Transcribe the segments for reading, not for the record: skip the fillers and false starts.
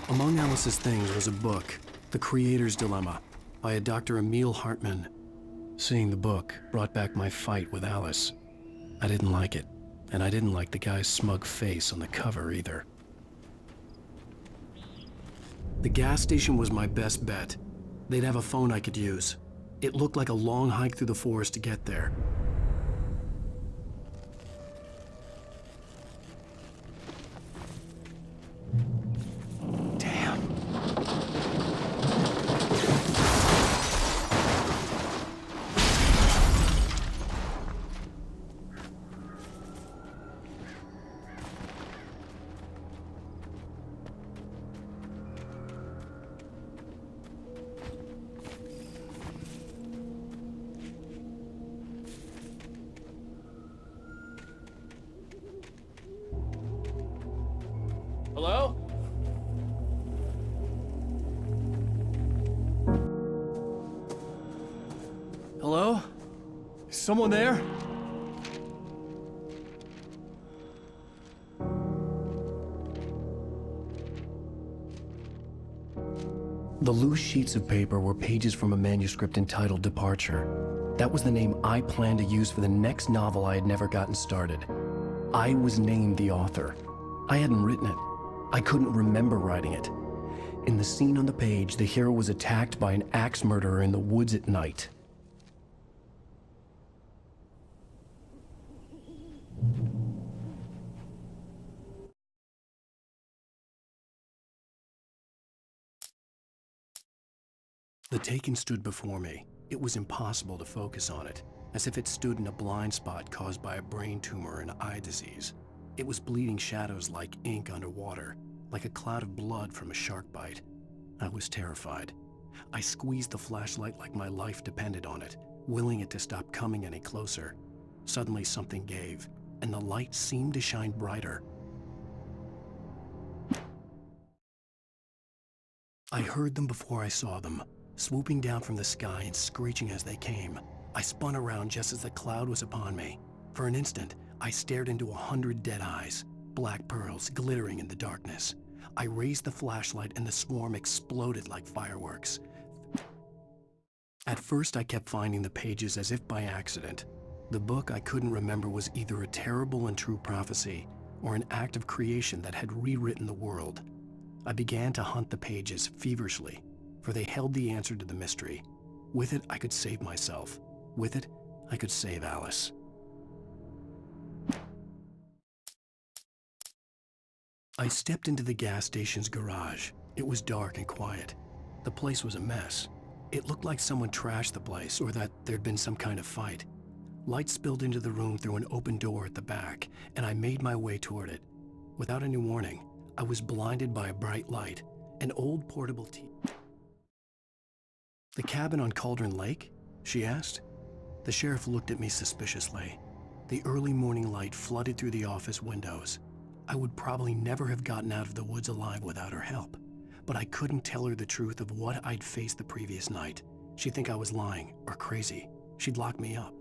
Among Alice's things was a book, The Creator's Dilemma, by a Dr. Emil Hartman. Seeing the book brought back my fight with Alice. I didn't like it, and I didn't like the guy's smug face on the cover either. The gas station was my best bet. They'd have a phone I could use. It looked like a long hike through the forest to get there. Hello? Hello? Is someone there? The loose sheets of paper were pages from a manuscript entitled Departure. That was the name I planned to use for the next novel I had never gotten started. I was named the author. I hadn't written it. I couldn't remember writing it. In the scene on the page, the hero was attacked by an axe murderer in the woods at night. The Taken stood before me. It was impossible to focus on it, as if it stood in a blind spot caused by a brain tumor and eye disease. It was bleeding shadows like ink underwater, like a cloud of blood from a shark bite. I was terrified. I squeezed the flashlight like my life depended on it, willing it to stop coming any closer. Suddenly something gave, and the light seemed to shine brighter. I heard them before I saw them, swooping down from the sky and screeching as they came. I spun around just as the cloud was upon me. For an instant, I stared into 100 dead eyes, black pearls glittering in the darkness. I raised the flashlight and the swarm exploded like fireworks. At first, I kept finding the pages as if by accident. The book I couldn't remember was either a terrible and true prophecy or an act of creation that had rewritten the world. I began to hunt the pages feverishly, for they held the answer to the mystery. With it, I could save myself. With it, I could save Alice. I stepped into the gas station's garage. It was dark and quiet. The place was a mess. It looked like someone trashed the place or that there'd been some kind of fight. Light spilled into the room through an open door at the back, and I made my way toward it. Without any warning, I was blinded by a bright light, an old portable TV. "The cabin on Cauldron Lake?" she asked. The sheriff looked at me suspiciously. The early morning light flooded through the office windows. I would probably never have gotten out of the woods alive without her help, but I couldn't tell her the truth of what I'd faced the previous night. She'd think I was lying or crazy. She'd lock me up.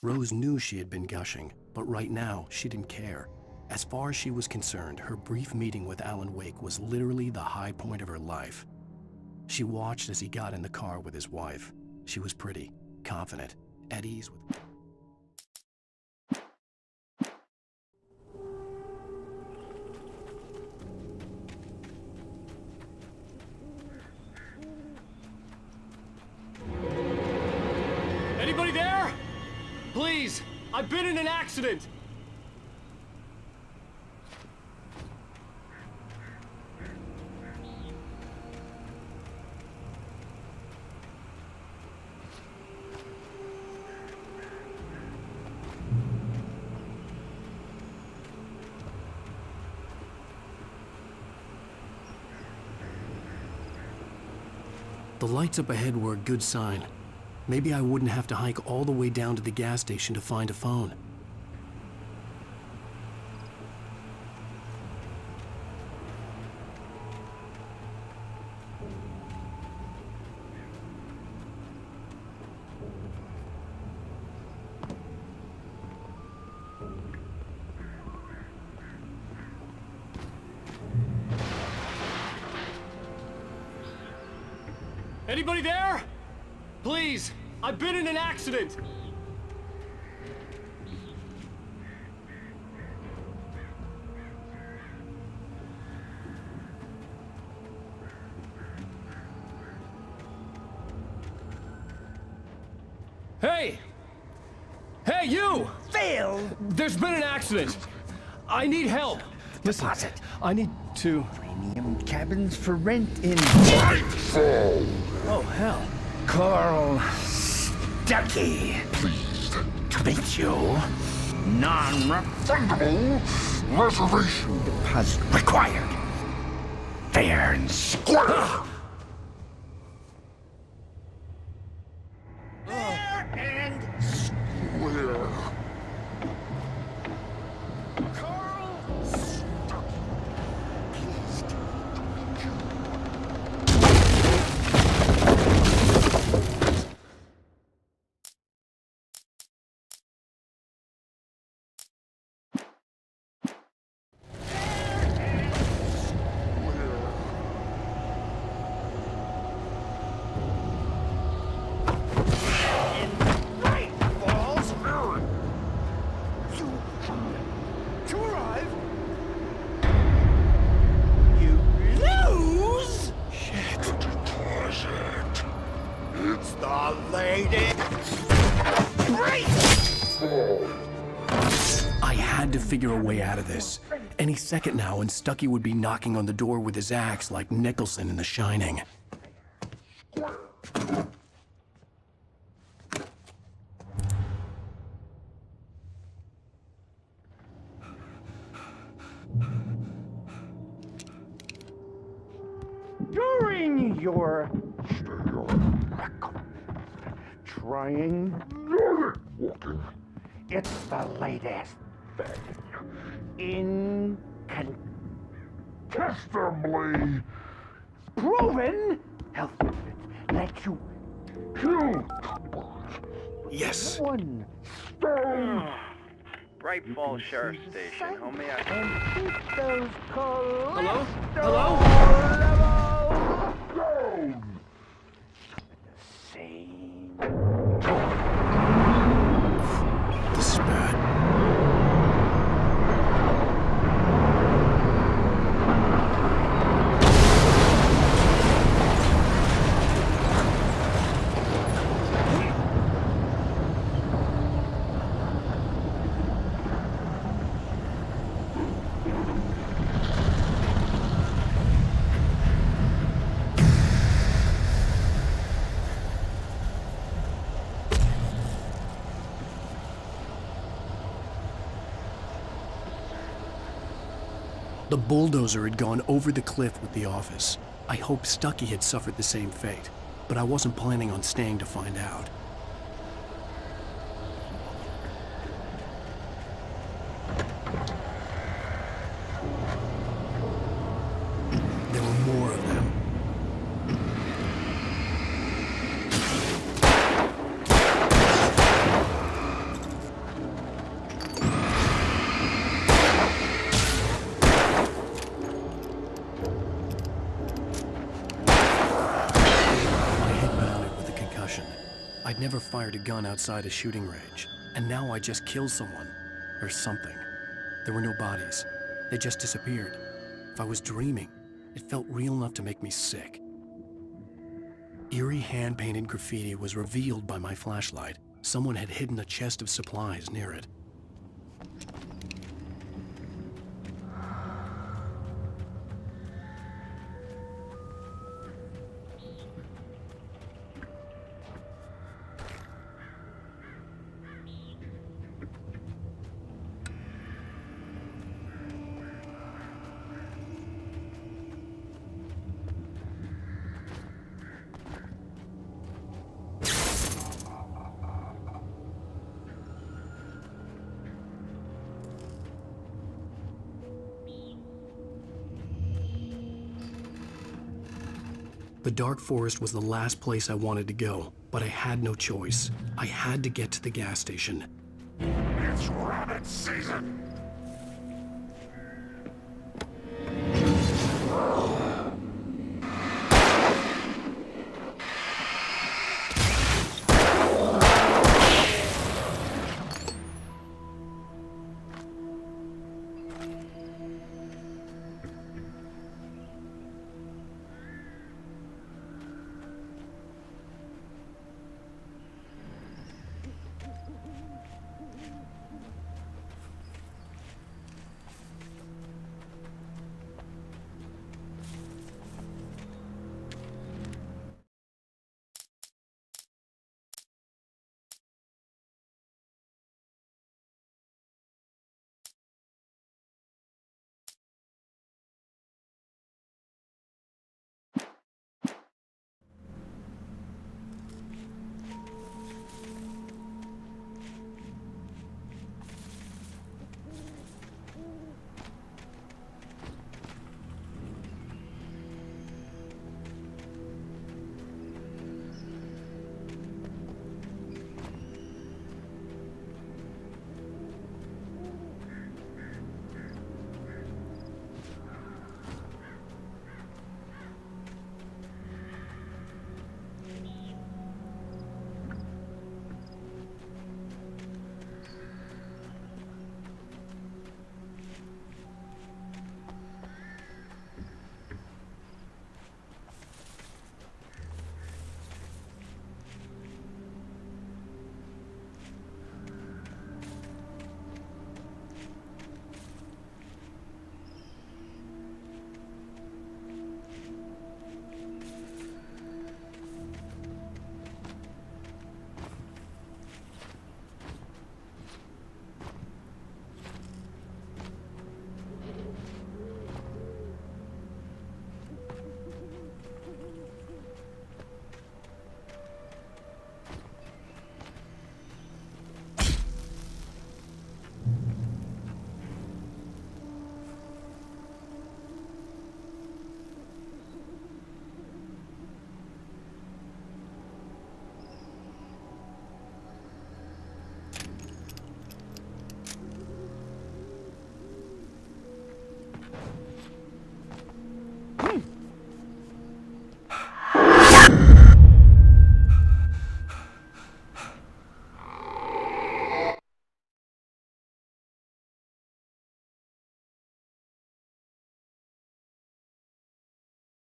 Rose knew she had been gushing, but right now she didn't care. As far as she was concerned, her brief meeting with Alan Wake was literally the high point of her life. She watched as he got in the car with his wife. She was pretty, confident, at ease with... Anybody there? Please, I've been in an accident. The lights up ahead were a good sign. Maybe I wouldn't have to hike all the way down to the gas station to find a phone. Anybody there? Please, I've been in an accident. Hey! Hey, you! Phil! There's been an accident. I need help. Listen, Deposit. I need to... Premium cabins for rent in Nightfall! Oh, hell. Carl Stuckey. Pleased. To meet you. Non-refundable Reservation deposit required. Fair and square. Fair and square. Carl Stuckey. Pleased to meet you. It's The lady. I had to figure a way out of this. Any second now, and Stucky would be knocking on the door with his axe like Nicholson in The Shining. During your trying walking. it's the latest thing. Incontestably Proven health benefits let you kill Yes! one stone. Bright Falls Sheriff Station, homie. and keep those Hello? cholesterol Hello? levels Down. same. This is bad. The bulldozer had gone over the cliff with the office. I hoped Stucky had suffered the same fate, but I wasn't planning on staying to find out. There were more of them. My head pounded with a concussion. I'd never fired a gun outside a shooting range, and now I just killed someone. Or something. There were no bodies. They just disappeared. If I was dreaming, it felt real enough to make me sick. Eerie hand-painted graffiti was revealed by my flashlight. Someone had hidden a chest of supplies near it. The dark forest was the last place I wanted to go, but I had no choice. I had to get to the gas station. It's rabbit season!